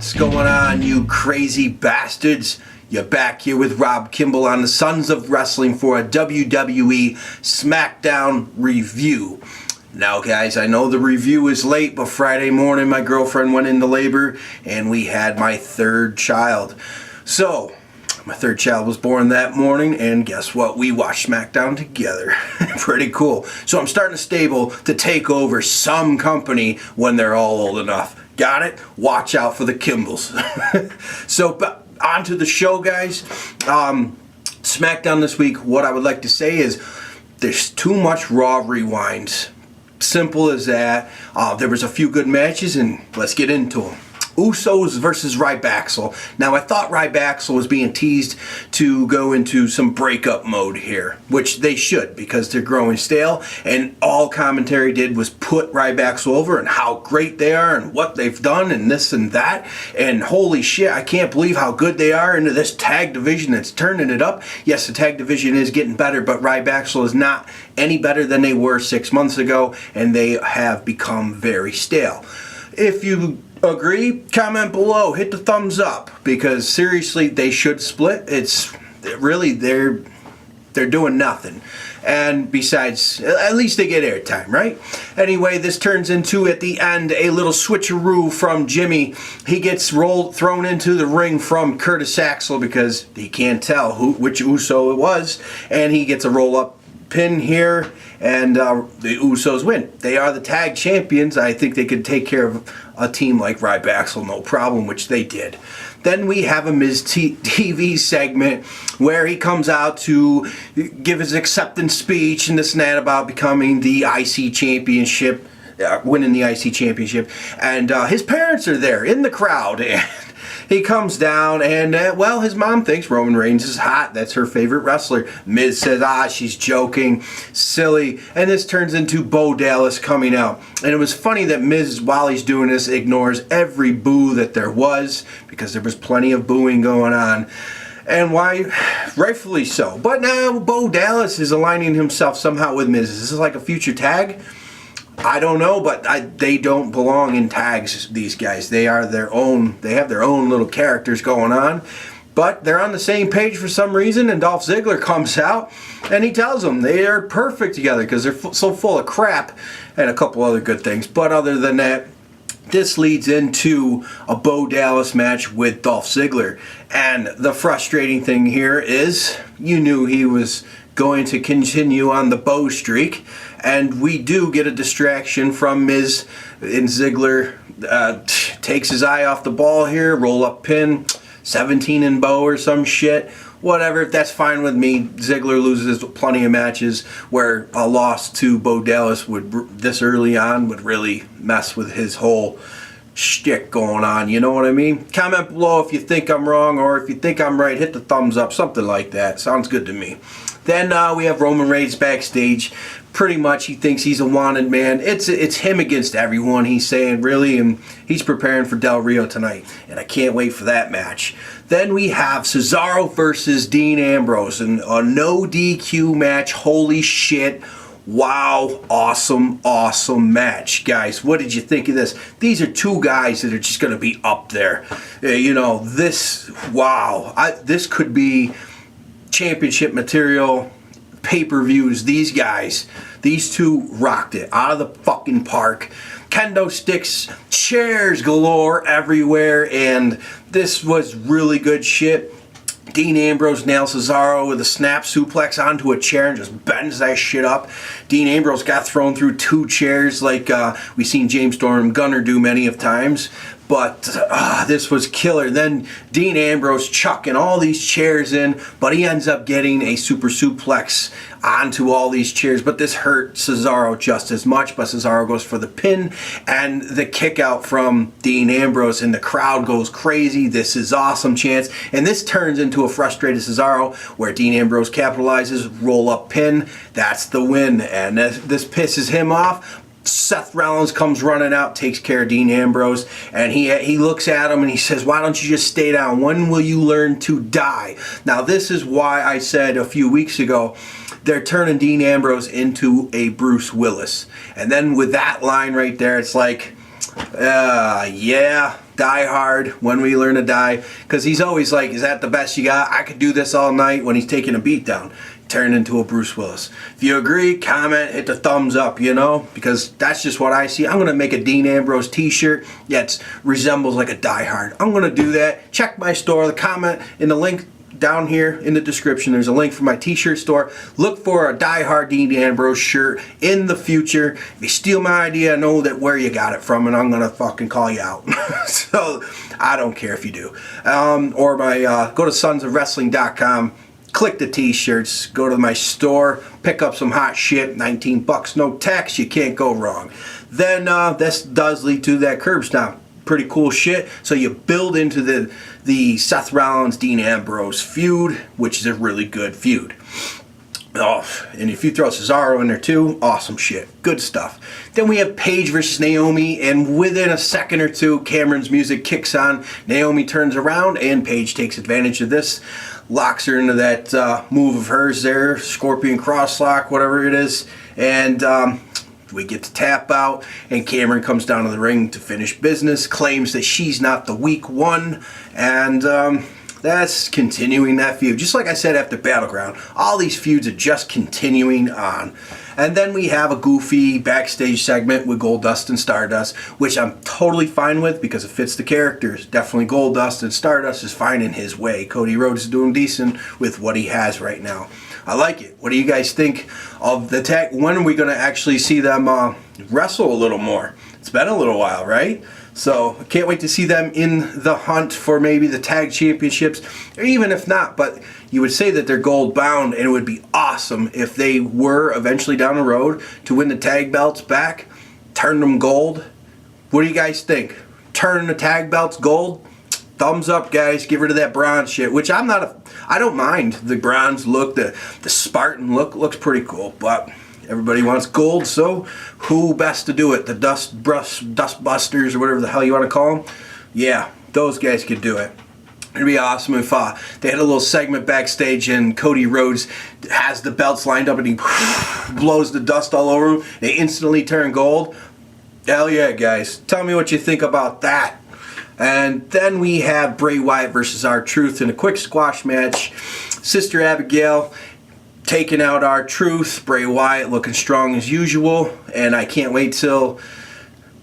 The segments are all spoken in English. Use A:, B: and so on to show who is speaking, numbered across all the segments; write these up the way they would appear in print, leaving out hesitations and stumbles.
A: What's going on, you crazy bastards? You're back here with Rob Kimball on the Sons of Wrestling for a WWE SmackDown review. Now guys, I know the review is late, but Friday morning my girlfriend went into labor and we had my third child. So, my third child was born that morning, and guess what? We watched SmackDown together. Pretty cool. So I'm starting a stable to take over some company when they're all old enough. Got it? Watch out for the Kimballs. So, on to the show, guys. SmackDown this week, what I would like to say is there's too much Raw rewinds. Simple as that. There was a few good matches, and let's get into them. Usos versus Rybaxel. Now, I thought Rybaxel was being teased to go into some breakup mode here, which they should, because they're growing stale, and all commentary did was put Rybaxel over and how great they are and what they've done and this and that, and holy shit, I can't believe how good they are into this tag division that's turning it up. Yes, the tag division is getting better, but Rybaxel is not any better than they were 6 months ago, and they have become very stale. If you agree, comment below, hit the thumbs up, because seriously, they should split. It's really, they're doing nothing, and besides, at least they get airtime, right? Anyway, this turns into, at the end, a little switcheroo from Jimmy. He gets thrown into the ring from Curtis Axel because he can't tell which Uso it was, and he gets a roll-up pin here, and the Usos win. They are the tag champions. I think they could take care of a team like Rybaxel, no problem, which they did. Then we have a Miz TV segment where he comes out to give his acceptance speech and this and that about becoming the IC championship, winning the IC championship, and his parents are there in the crowd, and he comes down, and, well, his mom thinks Roman Reigns is hot. That's her favorite wrestler. Miz says, she's joking, silly. And this turns into Bo Dallas coming out. And it was funny that Miz, while he's doing this, ignores every boo that there was, because there was plenty of booing going on. And why? Rightfully so. But now Bo Dallas is aligning himself somehow with Miz. Is this like a future tag? I don't know, but they don't belong in tags, these guys. They are their own, they have their own little characters going on, but they're on the same page for some reason, and Dolph Ziggler comes out, and he tells them they are perfect together because they're so full of crap, and a couple other good things. But other than that, this leads into a Bo Dallas match with Dolph Ziggler, and the frustrating thing here is you knew he was going to continue on the Bo streak, and we do get a distraction from Miz, and Ziggler takes his eye off the ball here, roll up pin, 17 in Bo or some shit. Whatever, that's fine with me. Ziggler loses plenty of matches where a loss to Bo Dallas this early on would really mess with his whole shtick going on, you know what I mean? Comment below if you think I'm wrong, or if you think I'm right, hit the thumbs up, something like that. Sounds good to me. Then we have Roman Reigns backstage. Pretty much he thinks he's a wanted man. It's him against everyone, he's saying, really, and he's preparing for Del Rio tonight, and I can't wait for that match. Then we have Cesaro versus Dean Ambrose, and a no DQ match. Holy shit. Wow, awesome, awesome match. Guys, what did you think of this? These are two guys that are just going to be up there. You know, this, wow, this could be championship material, pay-per-views. These guys, these two rocked it out of the fucking park. Kendo sticks, chairs galore everywhere, and this was really good shit. Dean Ambrose nails Cesaro with a snap suplex onto a chair and just bends that shit up. Dean Ambrose got thrown through 2 chairs like we've seen James Storm Gunner do many of times. But this was killer. Then Dean Ambrose chucking all these chairs in, but he ends up getting a super suplex onto all these chairs. But this hurt Cesaro just as much. But Cesaro goes for the pin and the kick out from Dean Ambrose, and the crowd goes crazy. This is awesome chance. And this turns into a frustrated Cesaro where Dean Ambrose capitalizes, roll up pin. That's the win. And this pisses him off. Seth Rollins comes running out, takes care of Dean Ambrose, and he looks at him and he says, why don't you just stay down? When will you learn to die? Now, this is why I said a few weeks ago they're turning Dean Ambrose into a Bruce Willis. And then with that line right there, it's like, Yeah, Die Hard, When We Learn to Die, because he's always like, is that the best you got? I could do this all night when he's taking a beat down. Turn into a Bruce Willis. If you agree, comment, hit the thumbs up, you know, because that's just what I see. I'm going to make a Dean Ambrose t-shirt that resembles like a Die Hard. I'm going to do that. Check my store, the comment in the link down here in the description. There's a link for my t-shirt store. Look for a Die Hard Dean Ambrose shirt in the future. If you steal my idea, I know that where you got it from, and I'm going to fucking call you out. So I don't care if you do. Or my go to sonsofwrestling.com. Click the t-shirts, go to my store, pick up some hot shit, 19 bucks, no tax, you can't go wrong. Then this does lead to that curb stomp. Pretty cool shit. So you build into the Seth Rollins, Dean Ambrose feud, which is a really good feud. Oh, and if you throw Cesaro in there too, awesome shit. Good stuff. Then we have Paige versus Naomi, and within a second or two, Cameron's music kicks on. Naomi turns around, and Paige takes advantage of this. Locks her into that move of hers there, Scorpion Crosslock, whatever it is. And we get to tap out, and Cameron comes down to the ring to finish business, claims that she's not the weak one, and that's continuing that feud. Just like I said after Battleground, all these feuds are just continuing on. And then we have a goofy backstage segment with Goldust and Stardust, which I'm totally fine with because it fits the characters. Definitely Goldust and Stardust is fine in his way. Cody Rhodes is doing decent with what he has right now. I like it. What do you guys think of the tag? When are we going to actually see them wrestle a little more? It's been a little while, right? So I can't wait to see them in the hunt for maybe the tag championships, or even if not, but you would say that they're gold bound, and it would be awesome if they were eventually down the road to win the tag belts back, turn them gold. What do you guys think? Turn the tag belts gold? Thumbs up, guys. Get rid of that bronze shit, which I don't mind the bronze look. The Spartan look looks pretty cool, but everybody wants gold, so who best to do it? The Dust Busters, or whatever the hell you want to call them? Yeah, those guys could do it. It'd be awesome if they had a little segment backstage and Cody Rhodes has the belts lined up and he blows the dust all over them. They instantly turn gold. Hell yeah, guys. Tell me what you think about that. And then we have Bray Wyatt versus R-Truth in a quick squash match. Sister Abigail taking out R-Truth. Bray Wyatt looking strong as usual. And I can't wait till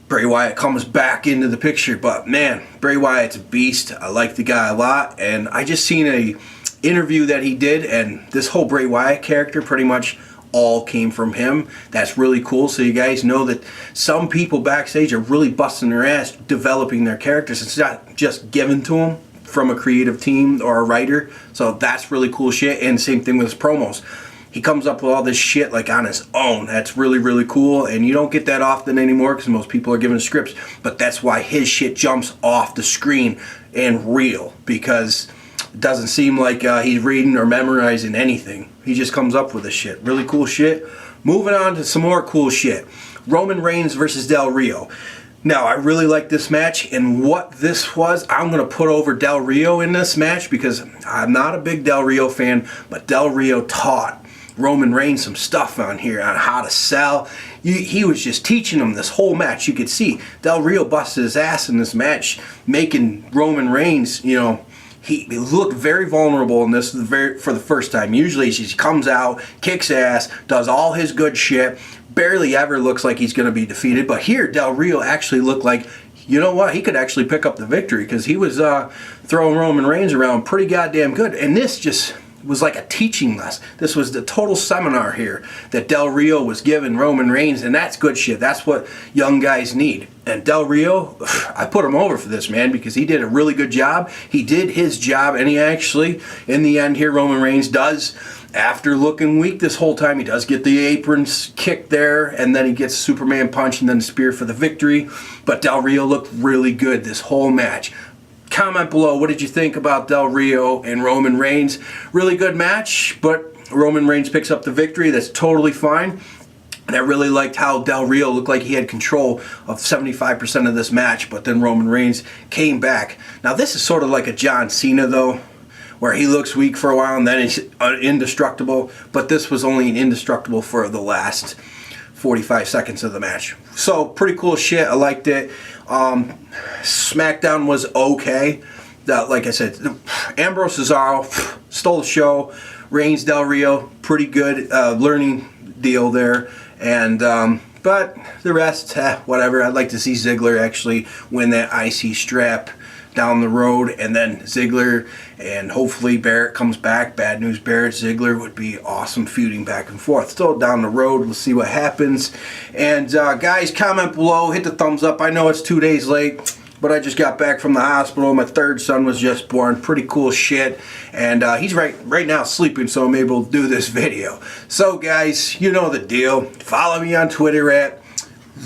A: Bray Wyatt comes back into the picture. But man, Bray Wyatt's a beast. I like the guy a lot. And I just seen a interview that he did, and this whole Bray Wyatt character pretty much all came from him. That's really cool. So you guys know that some people backstage are really busting their ass developing their characters. It's not just given to them from a creative team or a writer. So that's really cool shit. And same thing with his promos. He comes up with all this shit like on his own. That's really, really cool. And you don't get that often anymore because most people are given scripts. But that's why his shit jumps off the screen and real, because it doesn't seem like he's reading or memorizing anything. He just comes up with this shit. Really cool shit. Moving on to some more cool shit. Roman Reigns versus Del Rio. Now, I really like this match, and what this was, I'm going to put over Del Rio in this match because I'm not a big Del Rio fan, but Del Rio taught Roman Reigns some stuff on here on how to sell. He was just teaching him this whole match. You could see Del Rio busted his ass in this match, making Roman Reigns, you know, he looked very vulnerable in this for the first time. Usually he comes out, kicks ass, does all his good shit, barely ever looks like he's going to be defeated. But here, Del Rio actually looked like, you know what, he could actually pick up the victory because he was throwing Roman Reigns around pretty goddamn good. And this just was like a teaching lesson. This was the total seminar here that Del Rio was giving Roman Reigns, and that's good shit. That's what young guys need. And Del Rio, I put him over for this, man, because he did a really good job. He did his job, and he actually, in the end here, Roman Reigns does, after looking weak this whole time, he does get the apron kick there, and then he gets Superman punch and then the spear for the victory. But Del Rio looked really good this whole match. Comment below, what did you think about Del Rio and Roman Reigns? Really good match, but Roman Reigns picks up the victory. That's totally fine. And I really liked how Del Rio looked like he had control of 75% of this match, but then Roman Reigns came back. Now this is sort of like a John Cena though, where he looks weak for a while and then he's indestructible, but this was only an indestructible for the last 45 seconds of the match. So pretty cool shit. I liked it. SmackDown was okay. Like I said, Ambrose, Cesaro stole the show. Reigns, Del Rio, pretty good learning deal there. And but the rest, whatever. I'd like to see Ziggler actually win that IC strap down the road, and then Ziggler and hopefully Barrett comes back. Bad news Barrett, Ziggler would be awesome feuding back and forth. Still down the road, we'll see what happens. And guys, comment below, hit the thumbs up. I know it's 2 days late, but I just got back from the hospital. My third son was just born. Pretty cool shit. And he's right now sleeping, so I'm able to do this video. So guys, you know the deal. Follow me on Twitter at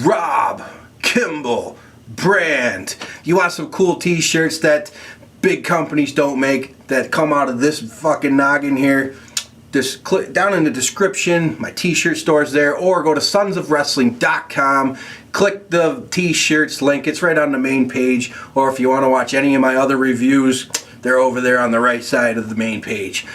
A: Rob Kimball Brand. You want some cool t-shirts that big companies don't make, that come out of this fucking noggin here? Just click down in the description. My t-shirt store's there, or go to sonsofwrestling.com. Click the t-shirts link. It's right on the main page. Or if you want to watch any of my other reviews, they're over there on the right side of the main page.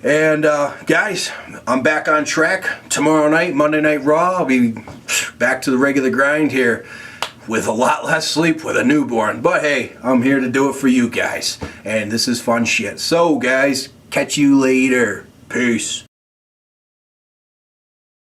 A: And guys, I'm back on track. Tomorrow night, Monday Night Raw, I'll be back to the regular grind here with a lot less sleep with a newborn. But hey, I'm here to do it for you guys. And this is fun shit. So guys, catch you later. Peace.